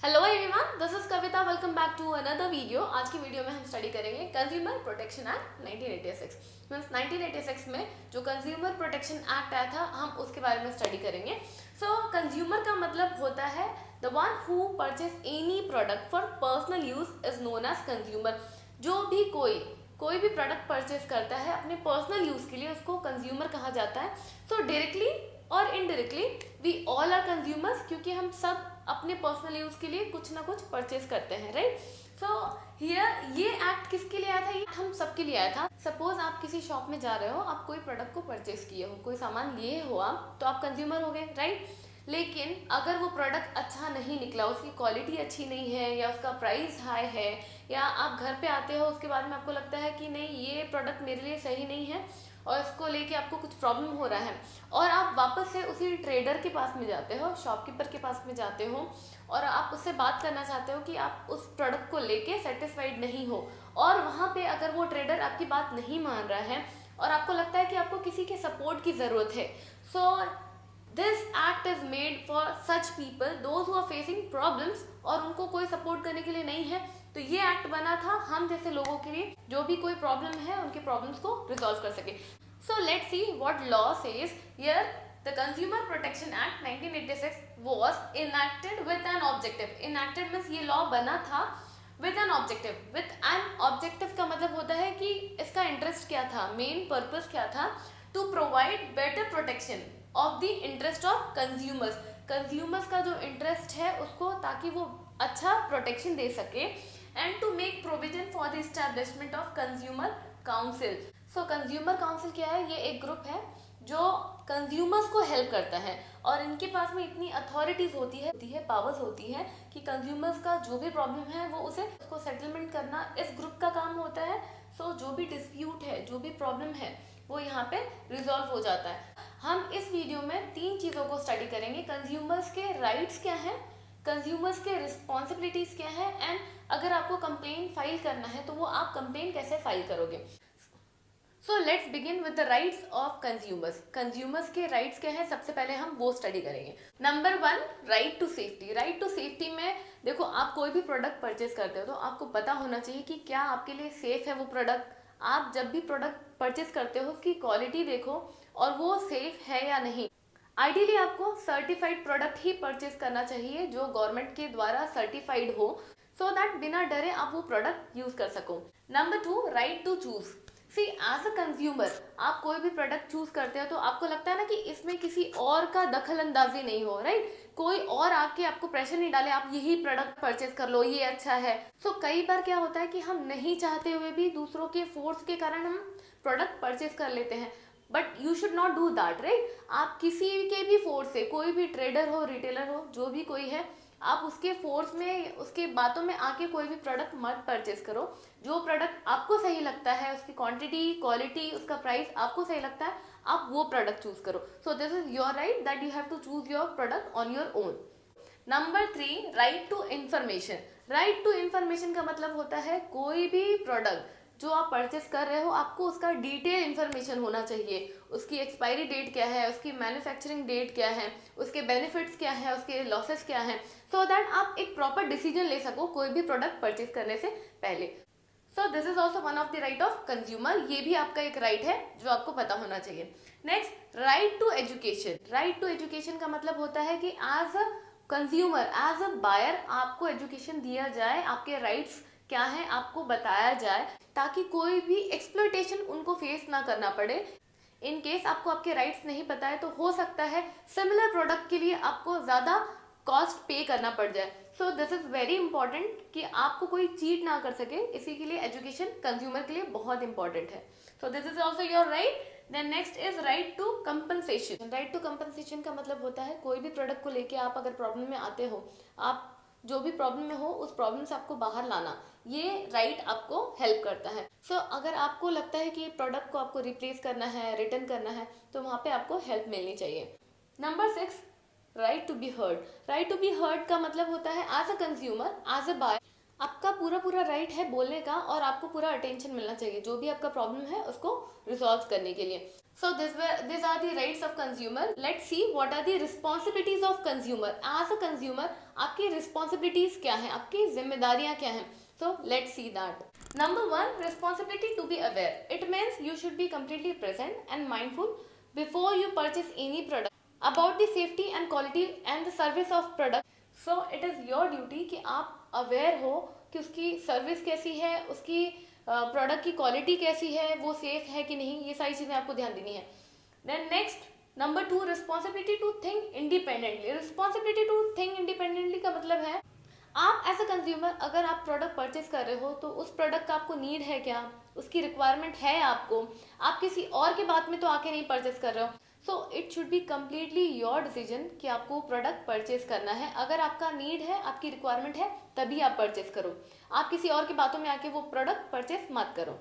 Hello everyone, this is Kavita. Welcome back to another video. आज की video में हम स्टडी करेंगे कंज्यूमर प्रोटेक्शन एक्ट 1986। मीन्स 1986 में जो कंज्यूमर प्रोटेक्शन एक्ट आया था, हम उसके बारे में स्टडी करेंगे। सो कंज्यूमर का मतलब होता है the one who purchase any product for personal use is known as consumer. जो भी कोई भी प्रोडक्ट परचेज करता है अपने पर्सनल यूज के लिए, उसको कंज्यूमर कहा जाता है। सो डायरेक्टली और indirectly we all are consumers, क्योंकि हम सब अपने पर्सनल यूज के लिए कुछ ना कुछ परचेज करते हैं, राइट। सो हियर ये एक्ट किसके लिए आया था? ये हम सबके लिए आया था। सपोज आप किसी शॉप में जा रहे हो, आप कोई प्रोडक्ट को परचेज किए हो, कोई सामान लिए हो आप, तो आप कंज्यूमर हो गए, राइट। लेकिन अगर वो प्रोडक्ट अच्छा नहीं निकला, उसकी क्वालिटी अच्छी नहीं है, या उसका प्राइस हाई है, या आप घर पे आते हो उसके बाद में आपको लगता है कि नहीं ये प्रोडक्ट मेरे लिए सही नहीं है और इसको लेके आपको कुछ प्रॉब्लम हो रहा है, और आप वापस से उसी ट्रेडर के पास में जाते हो, शॉपकीपर के पास में जाते हो, और आप उससे बात करना चाहते हो कि आप उस प्रोडक्ट को लेके सेटिस्फाइड नहीं हो, और वहाँ पे अगर वो ट्रेडर आपकी बात नहीं मान रहा है और आपको लगता है कि आपको किसी के सपोर्ट की ज़रूरत है, so this act is made for such people those who are facing problems, और उनको कोई सपोर्ट करने के लिए नहीं है। तो ये एक्ट बना था हम जैसे लोगों के लिए, जो भी कोई प्रॉब्लम है उनके प्रॉब्लम्स को रिजॉल्व कर सके। सो let's see what law says here. The consumer protection act 1986 was enacted with an objective. Enacted means ये लॉ बना था with an objective. With an objective का मतलब होता है कि इसका इंटरेस्ट क्या था, मेन पर्पस क्या था, to provide better protection of the interest of consumers. Consumers का जो इंटरेस्ट है उसको, ताकि वो अच्छा प्रोटेक्शन दे सके, and to make provision for the establishment of consumer council. So consumer council क्या है? ये एक ग्रुप है जो कंज्यूमर्स को हेल्प करता है, और इनके पास में इतनी अथॉरिटीज होती है, पावर्स होती है कि कंज्यूमर्स का जो भी प्रॉब्लम है वो उसको सेटलमेंट करना इस ग्रुप का काम होता है। सो जो भी डिस्प्यूट है, जो भी प्रॉब्लम है, वो यहाँ पे रिजॉल्व हो जाता है। हम इस वीडियो में 3 चीज़ों को स्टडी करेंगे। कंज्यूमर्स के राइट्स क्या हैं, कंज्यूमर्स के रिस्पॉन्सिबिलिटीज क्या है, एंड अगर आपको कंप्लेन फाइल करना है तो वो आप कंप्लेन कैसे फाइल करोगे। So let's begin with the rights of consumers. Consumers के राइट्स क्या है, सबसे पहले हम वो स्टडी करेंगे। Number 1, right to safety. Right to safety में देखो, आप कोई भी प्रोडक्ट परचेज करते हो तो आपको पता होना चाहिए कि क्या आपके लिए सेफ है वो प्रोडक्ट। आप जब भी प्रोडक्ट परचेज करते हो उसकी क्वालिटी देखो और वो सेफ है या नहीं। आइडियली आपको सर्टिफाइड प्रोडक्ट ही परचेज करना चाहिए जो गवर्नमेंट के द्वारा सर्टिफाइड हो, सो दैट बिना डरे आप वो प्रोडक्ट यूज कर सको। Number 2, right to choose. See as a consumer, आप कोई भी प्रोडक्ट चूज करते हो तो आपको लगता है ना कि इसमें किसी और का दखल अंदाजी नहीं हो, राइट। कोई और आके आपको प्रेशर नहीं डाले आप यही प्रोडक्ट परचेज कर लो, ये अच्छा है। सो कई बार क्या होता है कि हम नहीं चाहते हुए भी दूसरों के फोर्स के कारण हम प्रोडक्ट परचेज कर लेते हैं, but you should not do that, right. आप किसी के भी फोर्स से, कोई भी ट्रेडर हो, रिटेलर हो, जो भी कोई है, आप उसके फोर्स में, उसके बातों में आके कोई भी प्रोडक्ट मत परचेज करो। जो प्रोडक्ट आपको सही लगता है, उसकी क्वांटिटी, क्वालिटी, उसका प्राइस आपको सही लगता है, आप वो प्रोडक्ट चूज करो। So this is your right that you have to choose your product on your own. Number 3, right to information. Right to information का मतलब होता है कोई भी प्रोडक्ट जो आप परचेस कर रहे हो, आपको उसका डिटेल इन्फॉर्मेशन होना चाहिए। उसकी एक्सपायरी डेट क्या है, उसकी मैन्युफैक्चरिंग डेट क्या है, उसके बेनिफिट्स क्या है, उसके लॉसेस क्या है, सो दैट आप एक प्रॉपर डिसीजन ले सको कोई भी प्रोडक्ट परचेज करने से पहले। सो this is also one of the right of consumer. ये भी आपका एक राइट है जो आपको पता होना चाहिए। Next, right to education. Right to education का मतलब होता है कि as a consumer, as a buyer, आपको एजुकेशन दिया जाए, आपके राइट्स क्या है आपको बताया जाए, ताकि कोई भी एक्सप्लॉयटेशन उनको फेस ना करना पड़े। इन केस आपको आपके राइट्स नहीं पता है तो हो सकता है सिमिलर प्रोडक्ट के लिए आपको ज़्यादा कॉस्ट पे करना पड़ जाए। सो दिस इज वेरी इंपॉर्टेंट कि आपको कोई चीट ना कर सके, इसी के लिए एजुकेशन कंज्यूमर के लिए बहुत इंपॉर्टेंट है। So this is also your right. Then next is right to compensation. Right to compensation का मतलब होता है कोई भी प्रोडक्ट को लेके आप अगर प्रॉब्लम में आते हो, आप जो भी प्रॉब्लम में हो उस प्रॉब्लम से आपको बाहर लाना, ये राइट आपको हेल्प करता है। सो अगर आपको लगता है कि प्रोडक्ट को आपको रिप्लेस करना है, रिटर्न करना है, तो वहाँ पे आपको हेल्प मिलनी चाहिए। Number 6, right to be heard. Right to be heard का मतलब होता है as a consumer, as a buyer, आपका पूरा पूरा राइट है बोलने का और आपको पूरा अटेंशन मिलना चाहिए जो भी आपका प्रॉब्लम है उसको रिजॉल्व करने के लिए। So this are the rights of consumer. Let's see what are the responsibilities of consumer. As a consumer आपकी रिस्पॉन्सिबिलिटीज क्या हैं, आपकी जिम्मेदारियां क्या हैं। So let's see that. Number one, responsibility to be aware. It means you should be completely present and mindful before you purchase any product about the safety and quality and the service of product. So it is your duty कि आप aware हो कि उसकी service कैसी है, उसकी product की quality कैसी है, वो सेफ है कि नहीं, ये सारी चीज़ें आपको ध्यान देनी है। Then next number two, responsibility to think independently. Responsibility to think independently का मतलब है आप एज अ कंज्यूमर अगर आप प्रोडक्ट परचेज कर रहे हो तो उस प्रोडक्ट का आपको नीड है क्या, उसकी रिक्वायरमेंट है आपको, आप किसी और के बात में तो आके नहीं परचेज कर रहे हो। So it should be completely your decision कि आपको प्रोडक्ट परचेज करना है। अगर आपका नीड है, आपकी रिक्वायरमेंट है, तभी आप परचेज करो। आप किसी और की बातों में आके वो प्रोडक्ट परचेज मत करो।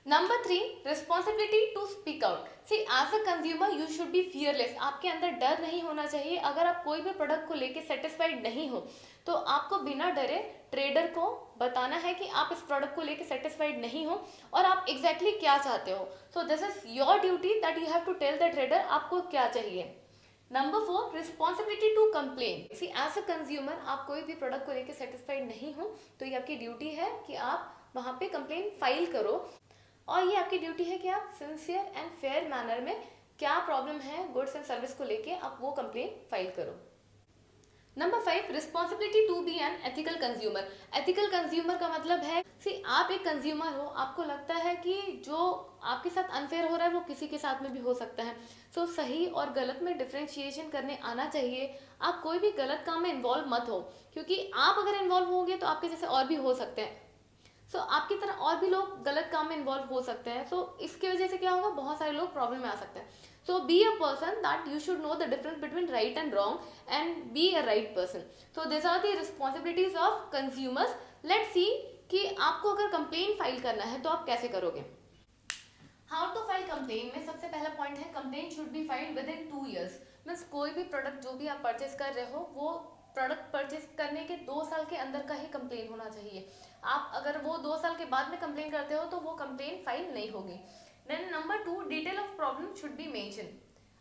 Number three, responsibility to speak out. See as a consumer you should be fearless. आपके अंदर डर नहीं होना चाहिए। अगर आप कोई भी प्रोडक्ट को लेके सेटिस्फाइड नहीं हो तो आपको बिना डरे ट्रेडर को बताना है कि आप इस प्रोडक्ट को लेके सेटिस्फाइड नहीं हो और आप एग्जैक्टली क्या चाहते हो। So this is your duty that you have to tell the trader आपको क्या चाहिए। Number four, responsibility to complain. See as a consumer आप कोई भी प्रोडक्ट को लेके सेटिस्फाइड नहीं हो तो ये आपकी ड्यूटी है कि आप वहाँ पे कंप्लेन फाइल करो और ये आपकी ड्यूटी है कि आप सिंसियर एंड फेयर मैनर में क्या प्रॉब्लम है गुड्स एंड सर्विस को लेके आप वो कंप्लेन फाइल करो। Number five, responsibility to be an ethical consumer. Ethical consumer का मतलब है आप एक कंज्यूमर हो, आपको लगता है कि जो आपके साथ अनफेयर हो रहा है वो किसी के साथ में भी हो सकता है। सो सही और गलत में डिफ्रेंशिएशन करने आना चाहिए। आप कोई भी गलत काम में इन्वॉल्व मत हो, क्योंकि आप अगर इन्वॉल्व होंगे तो आपके जैसे और भी हो सकते हैं। आपकी तरह और भी लोग गलत काम में इन्वॉल्व हो सकते हैं। इसकी वजह से क्या होगा, बहुत सारे लोग प्रॉब्लम में आ सकते हैं। Be a person that you should know the difference between right and wrong and be a right person. This are the responsibilities of consumers. Let's see कि आपको अगर कंप्लेन फाइल करना है तो आप कैसे करोगे। हाउ टू फाइल कंप्लेन में सबसे पहला पॉइंट है complain should be filed with in 2 years। Means कोई भी प्रोडक्ट जो भी आप परचेज कर रहे हो वो प्रोडक्ट परचेज करने के 2 साल के अंदर का ही कंप्लेन होना चाहिए। आप अगर वो 2 साल के बाद में कंप्लेन करते हो तो वो कंप्लेन फाइल नहीं होगी। Then number two, detail of problem should be mention.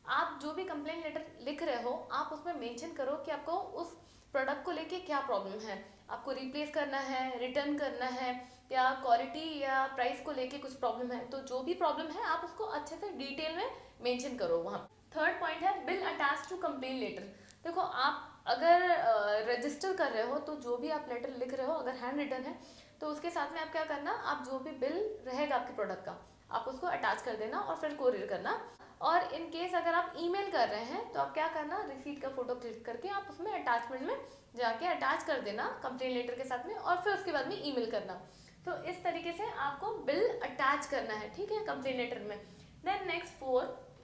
आप जो भी कंप्लेन लेटर लिख रहे हो आप उसमें मेंशन करो कि आपको उस प्रोडक्ट को लेके क्या प्रॉब्लम है, आपको रिप्लेस करना है, रिटर्न करना है, या क्वालिटी या प्राइस को लेके कुछ प्रॉब्लम है। तो जो भी प्रॉब्लम है आप उसको अच्छे से डिटेल में मेंशन करो वहाँ। थर्ड पॉइंट है bill attach to complain letter. देखो आप अगर रजिस्टर कर रहे हो तो जो भी आप लेटर लिख रहे हो अगर हैंड रिटन है तो उसके साथ में आप क्या करना, आप जो भी बिल रहेगा आपके प्रोडक्ट का आप उसको अटैच कर देना और फिर कोरियर करना। और इन केस अगर आप ईमेल कर रहे हैं तो आप क्या करना, रिसीट का फोटो क्लिक करके आप उसमें अटैचमेंट में जाके अटैच कर देना कंप्लेन लेटर के साथ में और फिर उसके बाद में ईमेल करना। तो इस तरीके से आपको बिल अटैच करना है, ठीक है, कंप्लेन लेटर में। Then next four,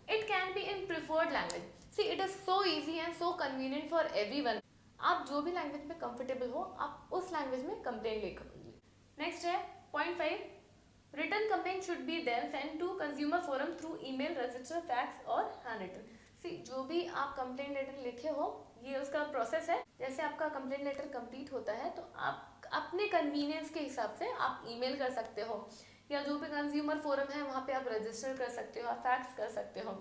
it can be in preferred language. See it is so easy and so convenient for everyone. आप जो भी लैंग्वेज में कंफर्टेबल हो आप उस लैंग्वेज में कंप्लेन लिखो। नेक्स्ट है point 5, return complain should be then send to consumer forum through email, register, fax और हैंड रिटन। सी जो भी आप कंप्लेन लेटर लिखे हो ये उसका प्रोसेस है। जैसे आपका कंप्लेन लेटर कंप्लीट होता है तो आप अपने कन्वीनियंस के हिसाब से आप ईमेल कर सकते हो या जो भी कंज्यूमर फोरम है वहाँ पे आप रजिस्टर कर सकते हो, आप फैक्स कर सकते हो।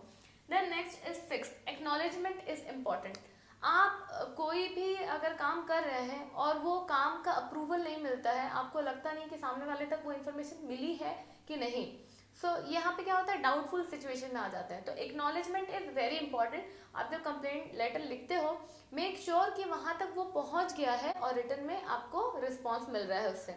Then next is fix, acknowledgement is important. आप कोई भी अगर काम कर रहे हैं और वो काम का अप्रूवल नहीं मिलता है, आपको लगता नहीं कि सामने वाले तक वो इन्फॉर्मेशन मिली है कि नहीं, यहाँ पे क्या होता है, डाउटफुल सिचुएशन में आ जाता है। तो एक्नॉलेजमेंट इज वेरी इंपॉर्टेंट। आप जब कंप्लेंट लेटर लिखते हो मेक श्योर कि वहाँ तक वो पहुँच गया है और रिटर्न में आपको रिस्पॉन्स मिल रहा है उससे।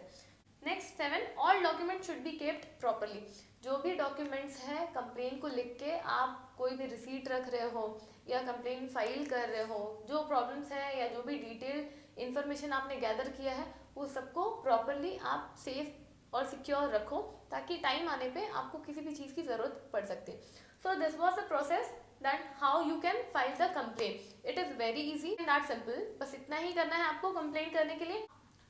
Next 7, all document should be kept properly. जो भी डॉक्यूमेंट्स हैं कंप्लेन को लिख के आप कोई भी रिसीट रख रहे हो या कंप्लेन फाइल कर रहे हो, जो प्रॉब्लम्स है या जो भी डिटेल इन्फॉर्मेशन आपने गैदर किया है वो सबको प्रॉपरली आप सेफ और सिक्योर रखो ताकि टाइम आने पे आपको किसी भी चीज़ की ज़रूरत पड़ सकती है। So this was the process that how you can file the complain. It is very easy and that simple. बस इतना ही करना है आपको कंप्लेन करने के लिए।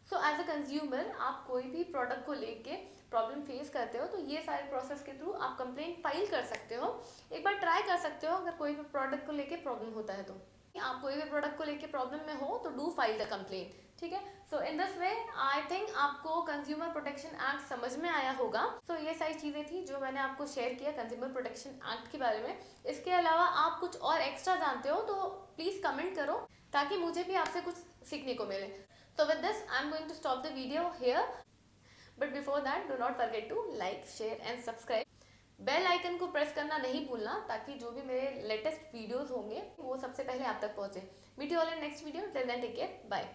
एज अ कंज्यूमर आप कोई भी प्रोडक्ट को लेके प्रॉब्लम फेस करते हो तो ये सारे प्रोसेस के थ्रू आप कंप्लेन फाइल कर सकते हो। एक बार ट्राई कर सकते हो अगर कोई भी प्रोडक्ट को लेके प्रॉब्लम होता है तो। आप कोई भी प्रोडक्ट को लेके प्रॉब्लम में हो तो डू फाइल द कंप्लेन, ठीक है। So in this way I think आपको कंज्यूमर प्रोटेक्शन एक्ट समझ में आया होगा। सो ये सारी चीज़ें थी जो मैंने आपको शेयर किया कंज्यूमर प्रोटेक्शन एक्ट के बारे में। इसके अलावा आप कुछ और एक्स्ट्रा जानते हो तो प्लीज़ कमेंट करो ताकि मुझे भी आपसे कुछ सीखने को मिले। So with this I am going to stop the video here, but before that do not forget to like, share and subscribe. Bell icon को प्रेस करना नहीं भूलना ताकि जो भी मेरे लेटेस्ट वीडियोस होंगे वो सबसे पहले आप तक पहुंचे। Meet you all in next video, till then take care, bye.